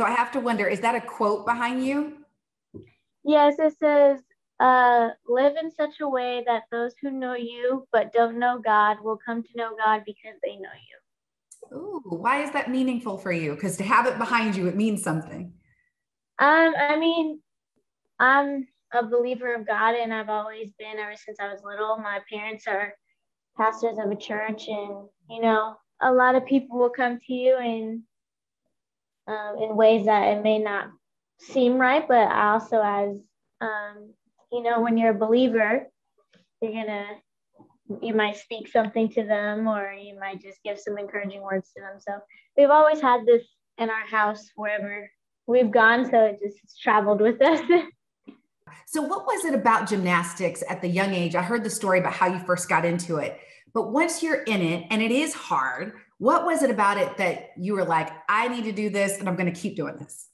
so I have to wonder, is that a quote behind you? Yes, it says, live in such a way that those who know you but don't know God will come to know God because they know you. Ooh, why is that meaningful for you? Because to have it behind you, it means something. I mean, I'm a believer of God, and I've always been ever since I was little. My parents are pastors of a church, and a lot of people will come to you in ways that it may not seem right, but I also, as when you're a believer, you might speak something to them, or you might just give some encouraging words to them. So we've always had this in our house wherever we've gone, so it just traveled with us. So what was it about gymnastics at the young age? I heard the story about how you first got into it, but once you're in it, and it is hard, what was it about it that you were like, I need to do this and I'm going to keep doing this?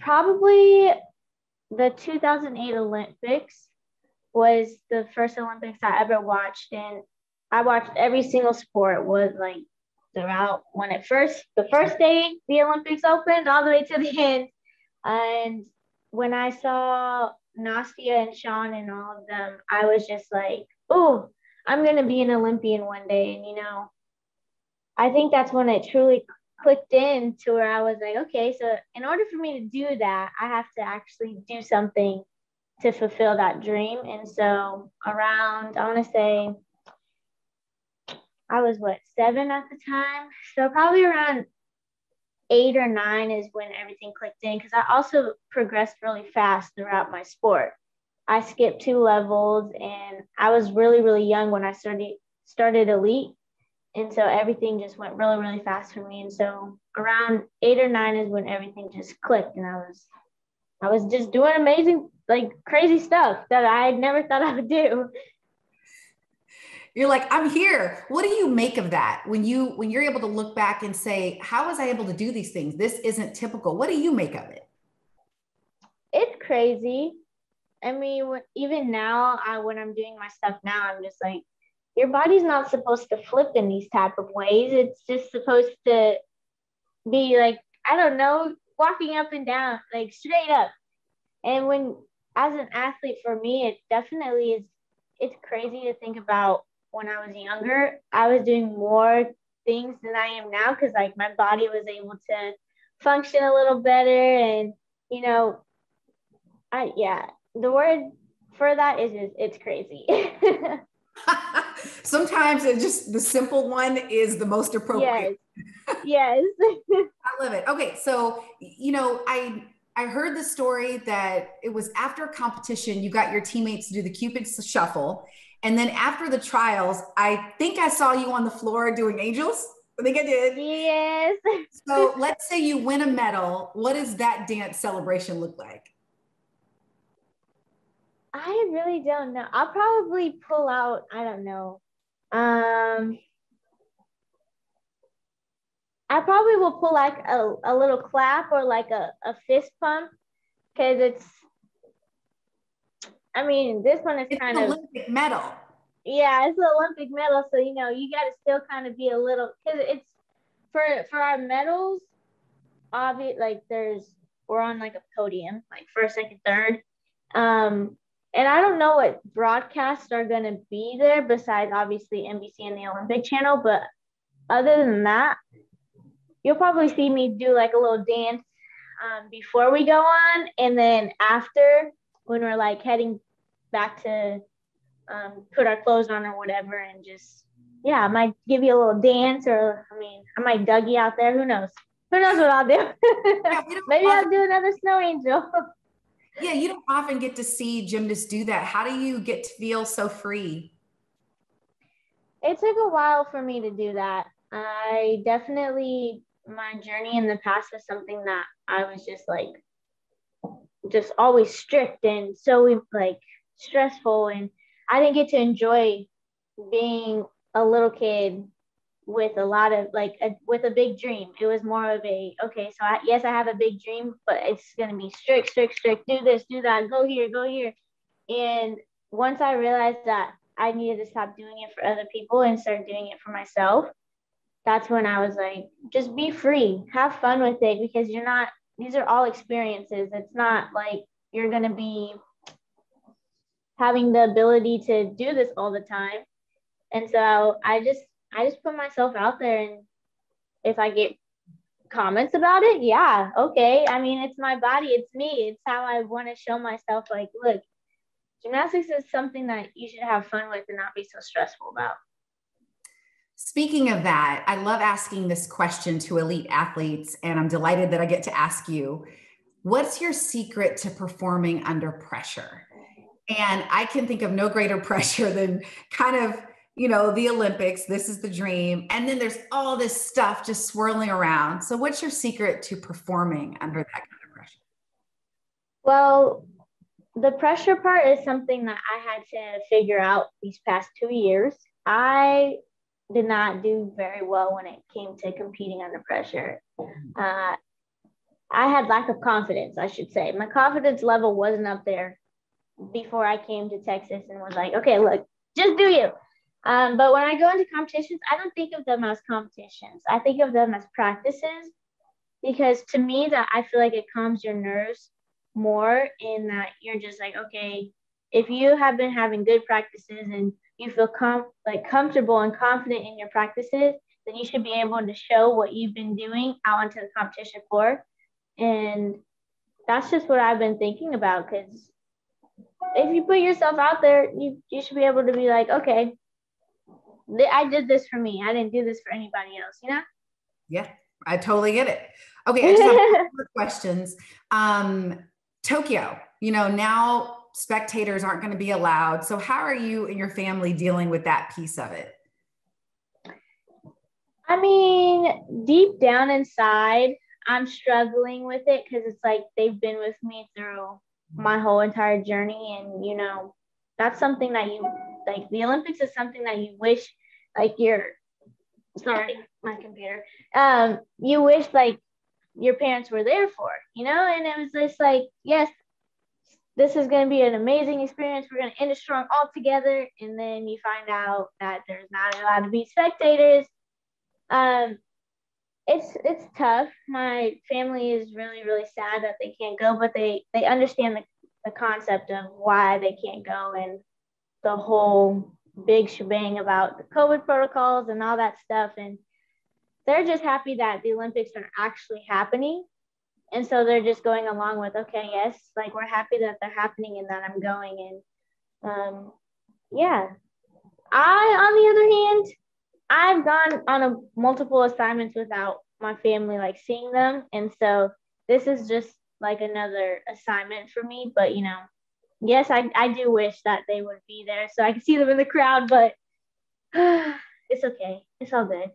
Probably the 2008 Olympics was the first Olympics I ever watched, and I watched every single sport. Was like throughout when the first day the Olympics opened all the way to the end. And when I saw Nastia and Sean and all of them, I was just like, oh, I'm going to be an Olympian one day. And, I think that's when it truly clicked in to where I was like, okay, so in order for me to do that, I have to actually do something to fulfill that dream. And so around, I want to say, I was 7 at the time. So probably around 8 or 9 is when everything clicked in, because I also progressed really fast throughout my sport. I skipped 2 levels, and I was really, really young when I started elite. And so everything just went really, really fast for me. And so around 8 or 9 is when everything just clicked, and I was just doing amazing, like crazy stuff that I never thought I would do. You're like, I'm here. What do you make of that when you're able to look back and say, how was I able to do these things? This isn't typical. What do you make of it? It's crazy. I mean, even now, when I'm doing my stuff now, I'm just like, your body's not supposed to flip in these type of ways. It's just supposed to be like, I don't know, walking up and down, like straight up. And as an athlete, for me, it definitely is, it's crazy to think about when I was younger, I was doing more things than I am now, because like my body was able to function a little better. And, the word for that is just, it's crazy. Sometimes it's just the simple one is the most appropriate. Yes. I love it. Okay. So, I heard the story that it was after a competition, you got your teammates to do the Cupid shuffle. And then after the trials, I think I saw you on the floor doing angels. I think I did. Yes. So let's say you win a medal. What does that dance celebration look like? I really don't know. I'll probably pull out, I don't know. I probably will pull like a little clap or like a fist pump, because this one is it's kind an of Olympic medal. Yeah, it's an Olympic medal. So, you got to still kind of be a little, because it's for our medals, obvious, like we're on like a podium, like first, second, third. And I don't know what broadcasts are going to be there besides obviously NBC and the Olympic channel. But other than that, you'll probably see me do like a little dance before we go on. And then after, when we're like heading back to put our clothes on or whatever, and just, I might give you a little dance, or I might Dougie out there. Who knows what I'll do. Yeah, maybe I'll do another snow angel. Yeah, you don't often get to see gymnasts do that. How do you get to feel so free? It took a while for me to do that. I definitely, my journey in the past was something that I was just always strict and so like stressful, and I didn't get to enjoy being a little kid with a lot of with a big dream. It was more of a, okay, so yes, I have a big dream, but it's going to be strict, do this, do that, go here. And once I realized that I needed to stop doing it for other people and start doing it for myself, that's when I was like, just be free, have fun with it, because these are all experiences. It's not like you're going to be having the ability to do this all the time. And so I just put myself out there, and if I get comments about it, yeah, okay. I mean, it's my body, it's me. It's how I want to show myself, like, look, gymnastics is something that you should have fun with and not be so stressful about. Speaking of that, I love asking this question to elite athletes, and I'm delighted that I get to ask you, what's your secret to performing under pressure? And I can think of no greater pressure than kind of, the Olympics. This is the dream. And then there's all this stuff just swirling around. So what's your secret to performing under that kind of pressure? Well, the pressure part is something that I had to figure out these past 2 years. I did not do very well when it came to competing under pressure. I had lack of confidence, I should say. My confidence level wasn't up there before I came to Texas and was like, okay, look, just do you. But when I go into competitions, I don't think of them as competitions. I think of them as practices, because to me, that I feel like it calms your nerves more, in that you're just like, okay, if you have been having good practices and you feel comfortable and confident in your practices, then you should be able to show what you've been doing out into the competition floor. And that's just what I've been thinking about, because if you put yourself out there, you should be able to be like, okay, I did this for me. I didn't do this for anybody else, Yeah, I totally get it. Okay, I just have more questions. Tokyo, now spectators aren't going to be allowed. So how are you and your family dealing with that piece of it? I mean, deep down inside, I'm struggling with it, because it's like they've been with me through my whole entire journey. And, that's something that you, like, the Olympics is something that you wish, like, sorry, my computer. You wish, like, your parents were there for, and it was just like, yes, this is going to be an amazing experience. We're going to end it strong all together. And then you find out that there's not allowed to be spectators. It's tough. My family is really, really sad that they can't go, but they understand the concept of why they can't go, and the whole big shebang about the COVID protocols and all that stuff. And they're just happy that the Olympics are actually happening. And so they're just going along with, okay, yes, like, we're happy that they're happening and that I'm going. And yeah. On the other hand, I've gone on multiple assignments without my family, like, seeing them. And so this is just like another assignment for me. But, yes, I do wish that they would be there so I could see them in the crowd, but it's okay. It's all good.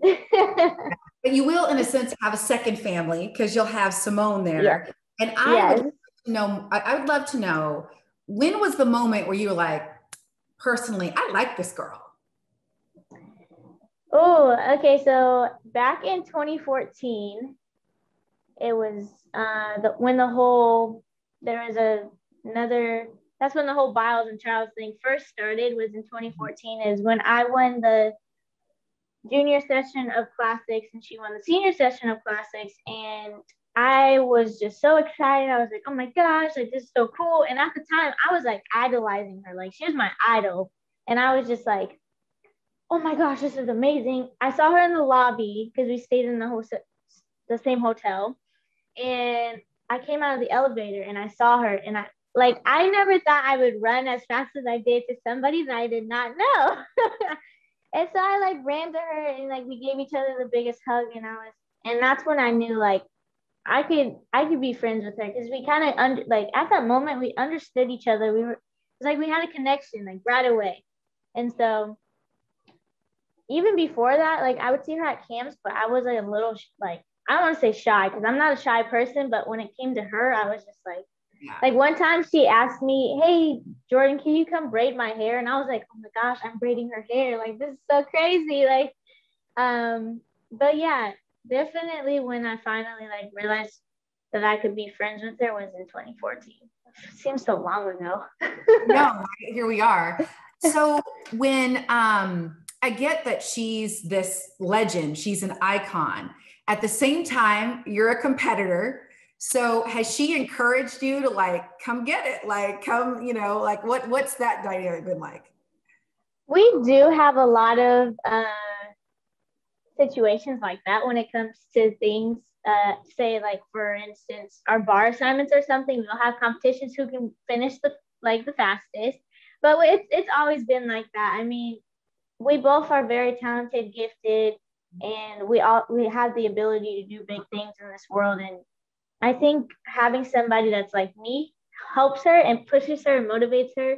But you will, in a sense, have a second family, because you'll have Simone there. Yeah. And I would love to know, when was the moment where you were like, personally, I like this girl? Oh, okay. So back in 2014, it was when the whole, that's when the whole Biles and Chiles thing first started, was in 2014, is when I won the junior session of classics and she won the senior session of classics. And I was just so excited. I was like, oh my gosh, like, this is so cool. And at the time, I was like idolizing her. Like, she was my idol. And I was just like, oh my gosh, this is amazing. I saw her in the lobby, because we stayed in the same hotel. And I came out of the elevator and I saw her, and I never thought I would run as fast as I did to somebody that I did not know. And so I, like, ran to her, and, like, we gave each other the biggest hug, and that's when I knew, like, I could be friends with her, because we kind of at that moment we understood each other. It's like we had a connection, like, right away. And so even before that, like, I would see her at camps, but I was, like, a little like, I don't want to say shy, because I'm not a shy person, but when it came to her, I was just like, like, one time she asked me, hey, Jordan, can you come braid my hair? And I was like, oh my gosh, I'm braiding her hair. Like, this is so crazy. Like, but yeah, definitely when I finally, like, realized that I could be friends with her was in 2014. It seems so long ago. No, here we are. So when, I get that she's this legend, she's an icon. At the same time, you're a competitor. So has she encouraged you to like come get it? Like come, you know, like what's that dynamic been like? We do have a lot of situations like that when it comes to things. Say like for instance, our bar assignments or something, we'll have competitions who can finish the fastest. But it's always been like that. I mean, we both are very talented, gifted, and we have the ability to do big things in this world. And I think having somebody that's like me helps her and pushes her and motivates her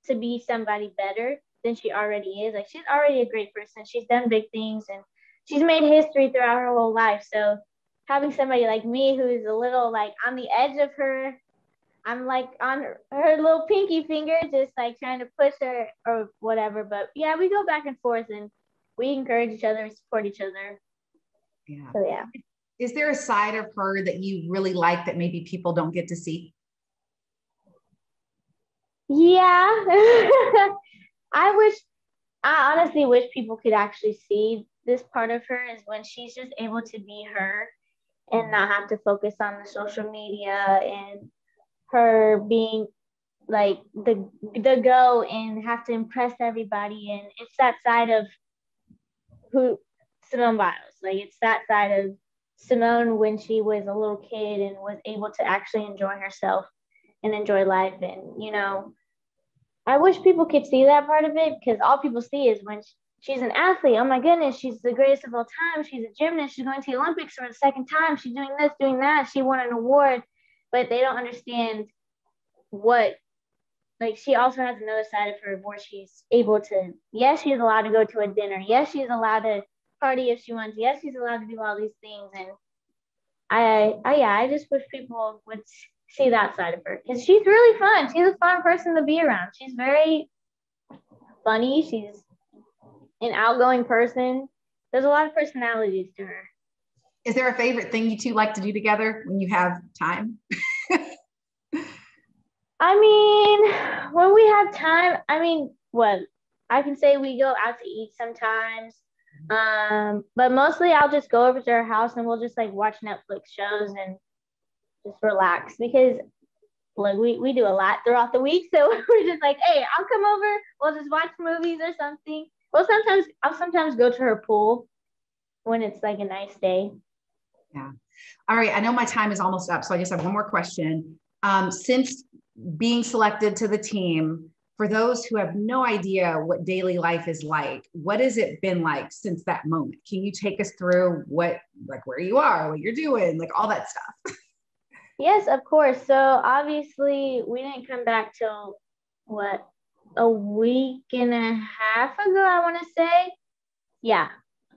to be somebody better than she already is. Like she's already a great person. She's done big things and she's made history throughout her whole life. So having somebody like me who is a little like on the edge of her, I'm like on her little pinky finger, just like trying to push her or whatever. But yeah, we go back and forth and we encourage each other and support each other. Yeah. So yeah. Is there a side of her that you really like that maybe people don't get to see? Yeah. I honestly wish people could actually see this part of her is when she's just able to be her and not have to focus on the social media and her being like the go and have to impress everybody. And it's that side of who Simone Biles. Like it's that side of Simone when she was a little kid and was able to actually enjoy herself and enjoy life. And, you know, I wish people could see that part of it because all people see is when she's an athlete. Oh my goodness, she's the greatest of all time. She's a gymnast. She's going to the Olympics for the second time. She's doing this, doing that. She won an award, but they don't understand what, like, she also has another side of her where she's able to, yes, she's allowed to go to a dinner. Yes, she's allowed to party if she wants. Yes, she's allowed to do all these things. And I just wish people would see that side of her because she's really fun. She's a fun person to be around. She's very funny. She's an outgoing person. There's a lot of personalities to her. Is there a favorite thing you two like to do together when you have time? I mean, when we have time, I mean, what I can say we go out to eat sometimes. But mostly I'll just go over to her house and we'll just like watch Netflix shows and just relax because like we do a lot throughout the week. So we're just like, hey, I'll come over. We'll just watch movies or something. Well, I'll sometimes go to her pool when it's like a nice day. Yeah. All right. I know my time is almost up, so I just have one more question. Since being selected to the team, for those who have no idea what daily life is like, what has it been like since that moment? Can you take us through what, like where you are, what you're doing, like all that stuff? Yes, of course. So obviously we didn't come back till what, a week and a half ago, I want to say. Yeah,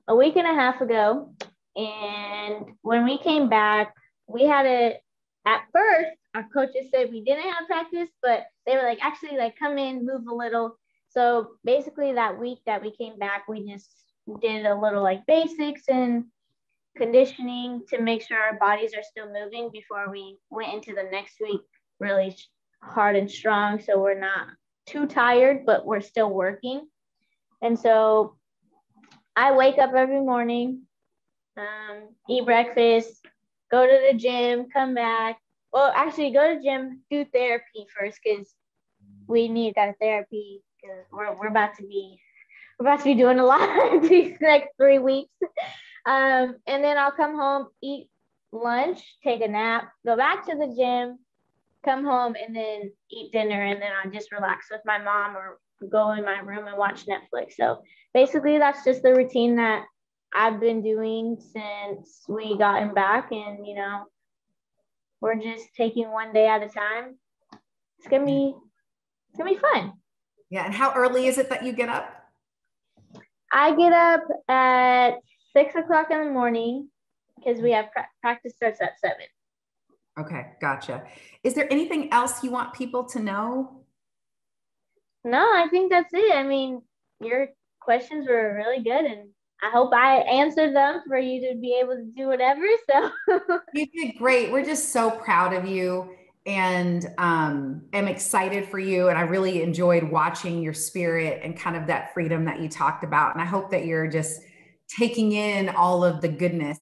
a week and a half ago. And when we came back, we had at first, our coaches said we didn't have practice, but they were like, actually, like, come in, move a little. So basically that week that we came back, we just did a little like basics and conditioning to make sure our bodies are still moving before we went into the next week really hard and strong. So we're not too tired, but we're still working. And so I wake up every morning, eat breakfast, go to the gym, come back. Well, actually, go to the gym, do therapy first because we need that therapy because we're about to be doing a lot these next 3 weeks. And then I'll come home, eat lunch, take a nap, go back to the gym, come home, and then eat dinner, and then I just relax with my mom or go in my room and watch Netflix. So basically, that's just the routine that I've been doing since we gotten back, and you know, we're just taking one day at a time. It's gonna be fun. Yeah. And how early is it that you get up? I get up at 6:00 in the morning because we have practice starts at 7. Okay, gotcha. Is there anything else you want people to know? No, I think that's it. I mean, your questions were really good, and I hope I answered them for you to be able to do whatever. So You did great. We're just so proud of you. and am excited for you. And I really enjoyed watching your spirit and kind of that freedom that you talked about. And I hope that you're just taking in all of the goodness